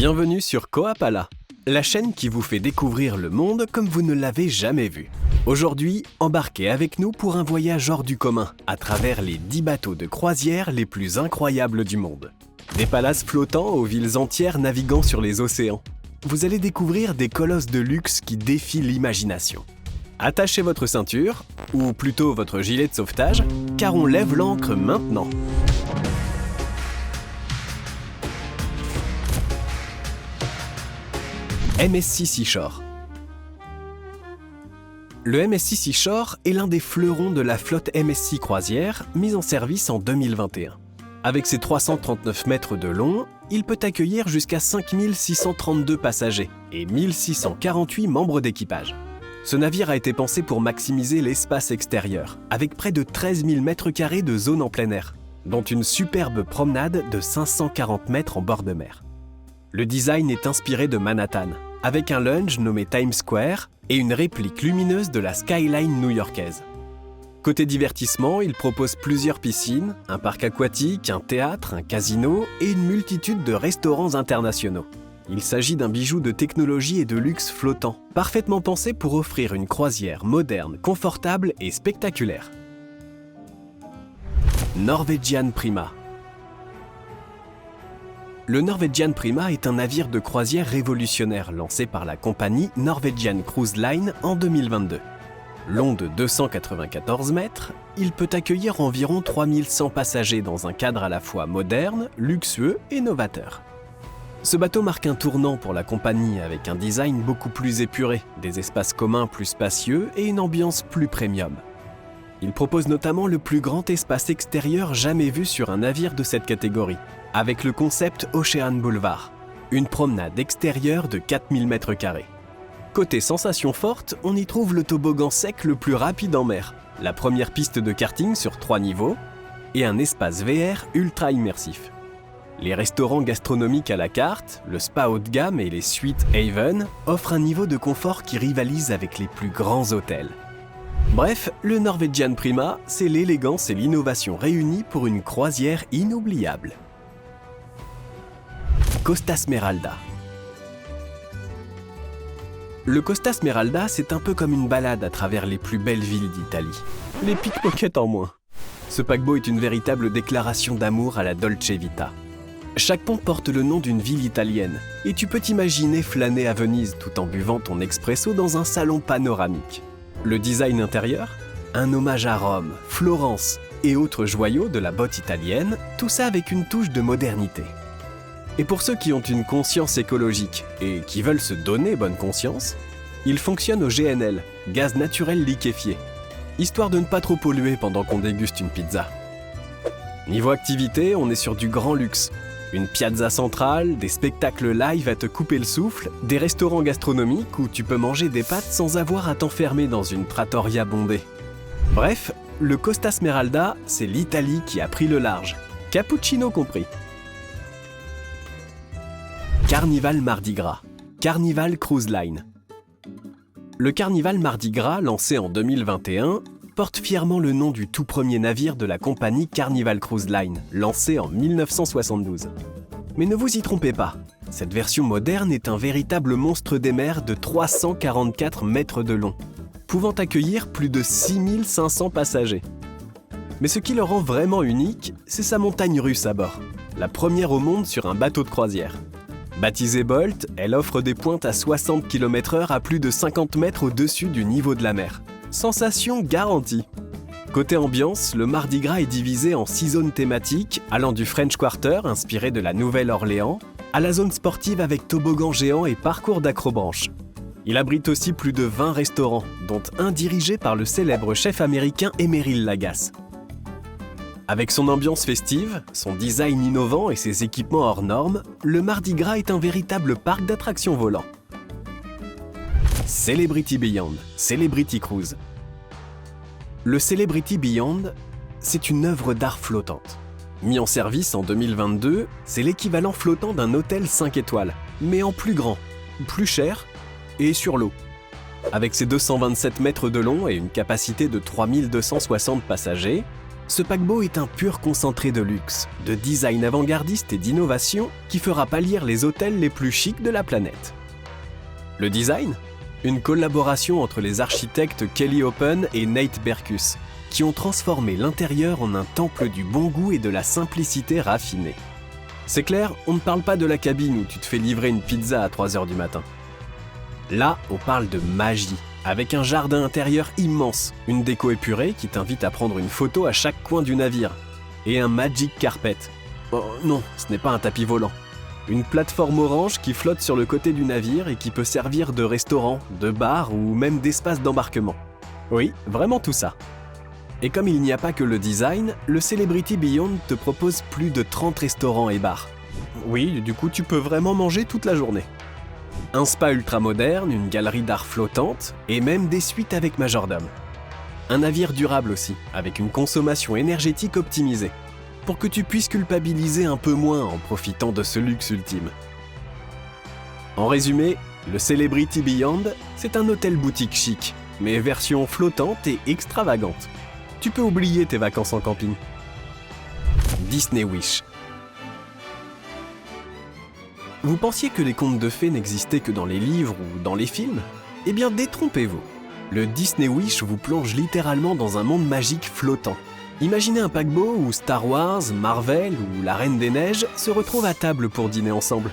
Bienvenue sur Koapala, la chaîne qui vous fait découvrir le monde comme vous ne l'avez jamais vu. Aujourd'hui, embarquez avec nous pour un voyage hors du commun, à travers les 10 bateaux de croisière les plus incroyables du monde. Des palaces flottants aux villes entières naviguant sur les océans. Vous allez découvrir des colosses de luxe qui défient l'imagination. Attachez votre ceinture, ou plutôt votre gilet de sauvetage, car on lève l'ancre maintenant. MSC Seashore. Le MSC Seashore est l'un des fleurons de la flotte MSC Croisière, mise en service en 2021. Avec ses 339 mètres de long, il peut accueillir jusqu'à 5632 passagers et 1648 membres d'équipage. Ce navire a été pensé pour maximiser l'espace extérieur, avec près de 13 000 mètres carrés de zone en plein air, dont une superbe promenade de 540 mètres en bord de mer. Le design est inspiré de Manhattan, avec un lounge nommé Times Square et une réplique lumineuse de la skyline new-yorkaise. Côté divertissement, il propose plusieurs piscines, un parc aquatique, un théâtre, un casino et une multitude de restaurants internationaux. Il s'agit d'un bijou de technologie et de luxe flottant, parfaitement pensé pour offrir une croisière moderne, confortable et spectaculaire. Norwegian Prima. Le Norwegian Prima est un navire de croisière révolutionnaire lancé par la compagnie Norwegian Cruise Line en 2022. Long de 294 mètres, il peut accueillir environ 3100 passagers dans un cadre à la fois moderne, luxueux et novateur. Ce bateau marque un tournant pour la compagnie avec un design beaucoup plus épuré, des espaces communs plus spacieux et une ambiance plus premium. Il propose notamment le plus grand espace extérieur jamais vu sur un navire de cette catégorie, avec le concept Ocean Boulevard, une promenade extérieure de 4000 m². Côté sensations fortes, on y trouve le toboggan sec le plus rapide en mer, la première piste de karting sur 3 niveaux et un espace VR ultra immersif. Les restaurants gastronomiques à la carte, le spa haut de gamme et les suites Haven offrent un niveau de confort qui rivalise avec les plus grands hôtels. Bref, le Norwegian Prima, c'est l'élégance et l'innovation réunies pour une croisière inoubliable. Costa Smeralda. Le Costa Smeralda, c'est un peu comme une balade à travers les plus belles villes d'Italie. Les pickpockets en moins. Ce paquebot est une véritable déclaration d'amour à la Dolce Vita. Chaque pont porte le nom d'une ville italienne, et tu peux t'imaginer flâner à Venise tout en buvant ton espresso dans un salon panoramique. Le design intérieur, un hommage à Rome, Florence et autres joyaux de la botte italienne, tout ça avec une touche de modernité. Et pour ceux qui ont une conscience écologique et qui veulent se donner bonne conscience, il fonctionne au GNL, gaz naturel liquéfié, histoire de ne pas trop polluer pendant qu'on déguste une pizza. Niveau activité, on est sur du grand luxe. Une piazza centrale, des spectacles live à te couper le souffle, des restaurants gastronomiques où tu peux manger des pâtes sans avoir à t'enfermer dans une trattoria bondée. Bref, le Costa Smeralda, c'est l'Italie qui a pris le large, cappuccino compris. Carnival Mardi Gras, Carnival Cruise Line. Le Carnival Mardi Gras, lancé en 2021, porte fièrement le nom du tout premier navire de la compagnie Carnival Cruise Line, lancé en 1972. Mais ne vous y trompez pas, cette version moderne est un véritable monstre des mers de 344 mètres de long, pouvant accueillir plus de 6500 passagers. Mais ce qui le rend vraiment unique, c'est sa montagne russe à bord, la première au monde sur un bateau de croisière. Baptisée Bolt, elle offre des pointes à 60 km/h à plus de 50 mètres au-dessus du niveau de la mer. Sensation garantie. Côté ambiance, le Mardi Gras est divisé en 6 zones thématiques, allant du French Quarter, inspiré de la Nouvelle-Orléans, à la zone sportive avec toboggan géant et parcours d'acrobranche. Il abrite aussi plus de 20 restaurants, dont un dirigé par le célèbre chef américain Emeril Lagasse. Avec son ambiance festive, son design innovant et ses équipements hors normes, le Mardi Gras est un véritable parc d'attractions volant. Celebrity Beyond, Celebrity Cruise. Le Celebrity Beyond, c'est une œuvre d'art flottante. Mis en service en 2022, c'est l'équivalent flottant d'un hôtel 5 étoiles, mais en plus grand, plus cher et sur l'eau. Avec ses 227 mètres de long et une capacité de 3260 passagers, Ce paquebot est un pur concentré de luxe, de design avant-gardiste et d'innovation qui fera pâlir les hôtels les plus chics de la planète. Le design ? Une collaboration entre les architectes Kelly Oppen et Nate Berkus, qui ont transformé l'intérieur en un temple du bon goût et de la simplicité raffinée. C'est clair, on ne parle pas de la cabine où tu te fais livrer une pizza à 3h du matin. Là, on parle de magie, avec un jardin intérieur immense, une déco épurée qui t'invite à prendre une photo à chaque coin du navire, et un magic carpet. Oh non, ce n'est pas un tapis volant. Une plateforme orange qui flotte sur le côté du navire et qui peut servir de restaurant, de bar ou même d'espace d'embarquement. Oui, vraiment tout ça. Et comme il n'y a pas que le design, le Celebrity Beyond te propose plus de 30 restaurants et bars. Oui, du coup tu peux vraiment manger toute la journée. Un spa ultra moderne, une galerie d'art flottante et même des suites avec majordome. Un navire durable aussi, avec une consommation énergétique optimisée, pour que tu puisses culpabiliser un peu moins en profitant de ce luxe ultime. En résumé, le Celebrity Beyond, c'est un hôtel boutique chic, mais version flottante et extravagante. Tu peux oublier tes vacances en camping. Disney Wish. Vous pensiez que les contes de fées n'existaient que dans les livres ou dans les films ? Eh bien, détrompez-vous. Le Disney Wish vous plonge littéralement dans un monde magique flottant. Imaginez un paquebot où Star Wars, Marvel ou la Reine des Neiges se retrouvent à table pour dîner ensemble.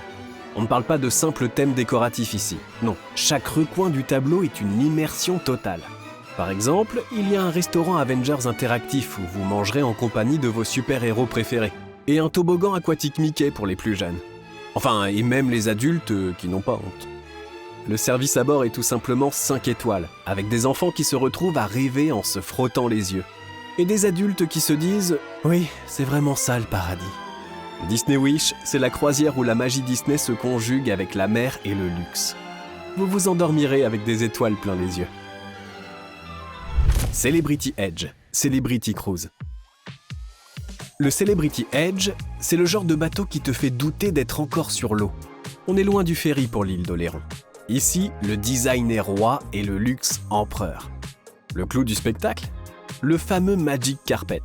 On ne parle pas de simples thèmes décoratifs ici. Non, chaque recoin du tableau est une immersion totale. Par exemple, il y a un restaurant Avengers interactif où vous mangerez en compagnie de vos super-héros préférés. Et un toboggan aquatique Mickey pour les plus jeunes. Enfin, et même les adultes qui n'ont pas honte. Le service à bord est tout simplement 5 étoiles, avec des enfants qui se retrouvent à rêver en se frottant les yeux. Et des adultes qui se disent « Oui, c'est vraiment ça le paradis ». Disney Wish, c'est la croisière où la magie Disney se conjugue avec la mer et le luxe. Vous vous endormirez avec des étoiles plein les yeux. Celebrity Edge, Celebrity Cruise. Le Celebrity Edge, c'est le genre de bateau qui te fait douter d'être encore sur l'eau. On est loin du ferry pour l'île d'Oléron. Ici, le design est roi et le luxe empereur. Le clou du spectacle ? Le fameux Magic Carpet.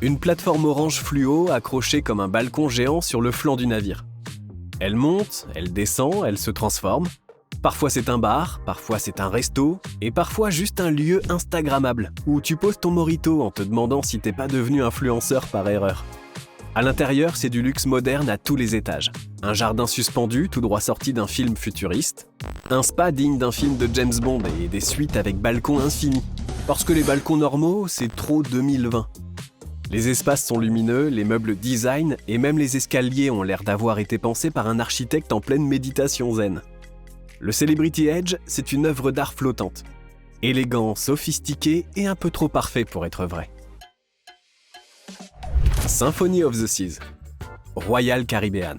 Une plateforme orange fluo accrochée comme un balcon géant sur le flanc du navire. Elle monte, elle descend, elle se transforme. Parfois c'est un bar, parfois c'est un resto, et parfois juste un lieu instagrammable, où tu poses ton mojito en te demandant si t'es pas devenu influenceur par erreur. À l'intérieur, c'est du luxe moderne à tous les étages. Un jardin suspendu, tout droit sorti d'un film futuriste. Un spa digne d'un film de James Bond et des suites avec balcons infinis. Parce que les balcons normaux, c'est trop 2020. Les espaces sont lumineux, les meubles design et même les escaliers ont l'air d'avoir été pensés par un architecte en pleine méditation zen. Le Celebrity Edge, c'est une œuvre d'art flottante. Élégant, sophistiqué et un peu trop parfait pour être vrai. Symphony of the Seas, Royal Caribbean.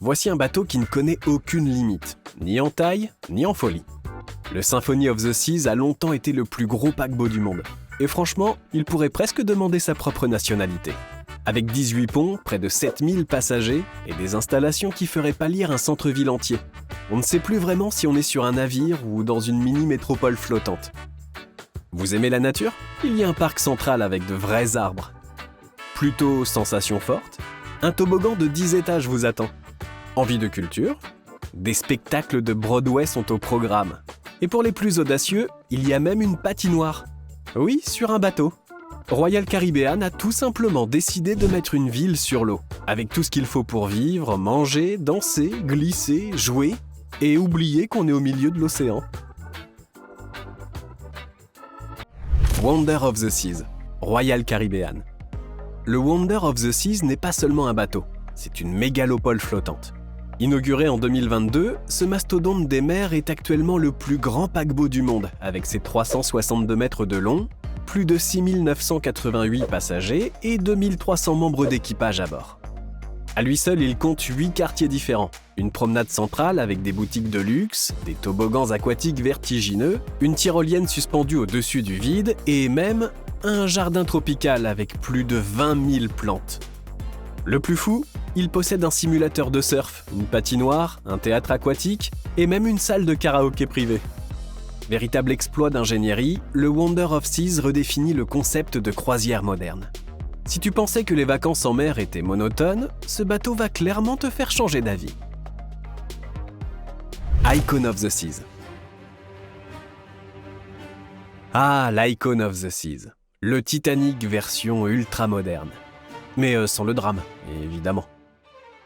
Voici un bateau qui ne connaît aucune limite, ni en taille, ni en folie. Le Symphony of the Seas a longtemps été le plus gros paquebot du monde. Et franchement, il pourrait presque demander sa propre nationalité. Avec 18 ponts, près de 7000 passagers et des installations qui feraient pâlir un centre-ville entier. On ne sait plus vraiment si on est sur un navire ou dans une mini-métropole flottante. Vous aimez la nature ? Il y a un parc central avec de vrais arbres. Plutôt sensation forte, un toboggan de 10 étages vous attend. Envie de culture ? Des spectacles de Broadway sont au programme. Et pour les plus audacieux, il y a même une patinoire. Oui, sur un bateau. Royal Caribbean a tout simplement décidé de mettre une ville sur l'eau, avec tout ce qu'il faut pour vivre, manger, danser, glisser, jouer, et oublier qu'on est au milieu de l'océan. Wonder of the Seas, Royal Caribbean. Le Wonder of the Seas n'est pas seulement un bateau, c'est une mégalopole flottante. Inauguré en 2022, ce mastodonte des mers est actuellement le plus grand paquebot du monde, avec ses 362 mètres de long, plus de 6988 passagers et 2300 membres d'équipage à bord. À lui seul, il compte 8 quartiers différents, une promenade centrale avec des boutiques de luxe, des toboggans aquatiques vertigineux, une tyrolienne suspendue au-dessus du vide et même un jardin tropical avec plus de 20 000 plantes. Le plus fou, il possède un simulateur de surf, une patinoire, un théâtre aquatique et même une salle de karaoké privée. Véritable exploit d'ingénierie, le Wonder of Seas redéfinit le concept de croisière moderne. Si tu pensais que les vacances en mer étaient monotones, ce bateau va clairement te faire changer d'avis. Icon of the Seas. Ah, l'Icon of the Seas. Le Titanic version ultra moderne. Mais sans le drame, évidemment.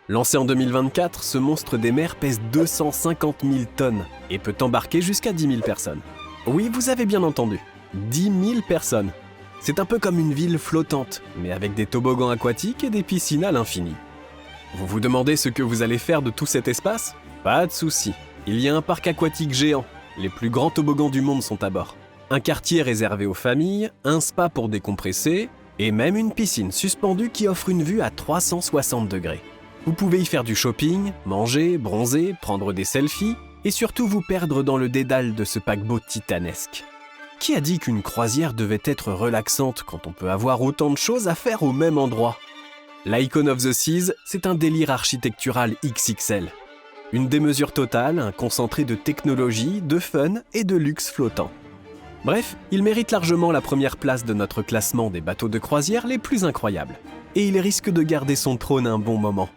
Lancé en 2024, ce monstre des mers pèse 250 000 tonnes et peut embarquer jusqu'à 10 000 personnes. Oui, vous avez bien entendu, 10 000 personnes. C'est un peu comme une ville flottante, mais avec des toboggans aquatiques et des piscines à l'infini. Vous vous demandez ce que vous allez faire de tout cet espace ? Pas de souci, il y a un parc aquatique géant. Les plus grands toboggans du monde sont à bord. Un quartier réservé aux familles, un spa pour décompresser et même une piscine suspendue qui offre une vue à 360 degrés. Vous pouvez y faire du shopping, manger, bronzer, prendre des selfies et surtout vous perdre dans le dédale de ce paquebot titanesque. Qui a dit qu'une croisière devait être relaxante quand on peut avoir autant de choses à faire au même endroit ? L'Icon of the Seas, c'est un délire architectural XXL. Une démesure totale, un concentré de technologie, de fun et de luxe flottant. Bref, il mérite largement la première place de notre classement des bateaux de croisière les plus incroyables. Et il risque de garder son trône un bon moment.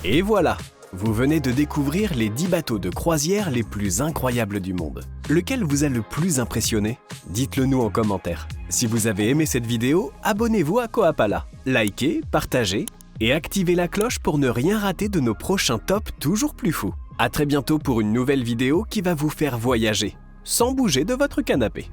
Et voilà, vous venez de découvrir les 10 bateaux de croisière les plus incroyables du monde. Lequel vous a le plus impressionné ? Dites-le nous en commentaire. Si vous avez aimé cette vidéo, abonnez-vous à Koapala, likez, partagez et activez la cloche pour ne rien rater de nos prochains tops toujours plus fous. À très bientôt pour une nouvelle vidéo qui va vous faire voyager, sans bouger de votre canapé.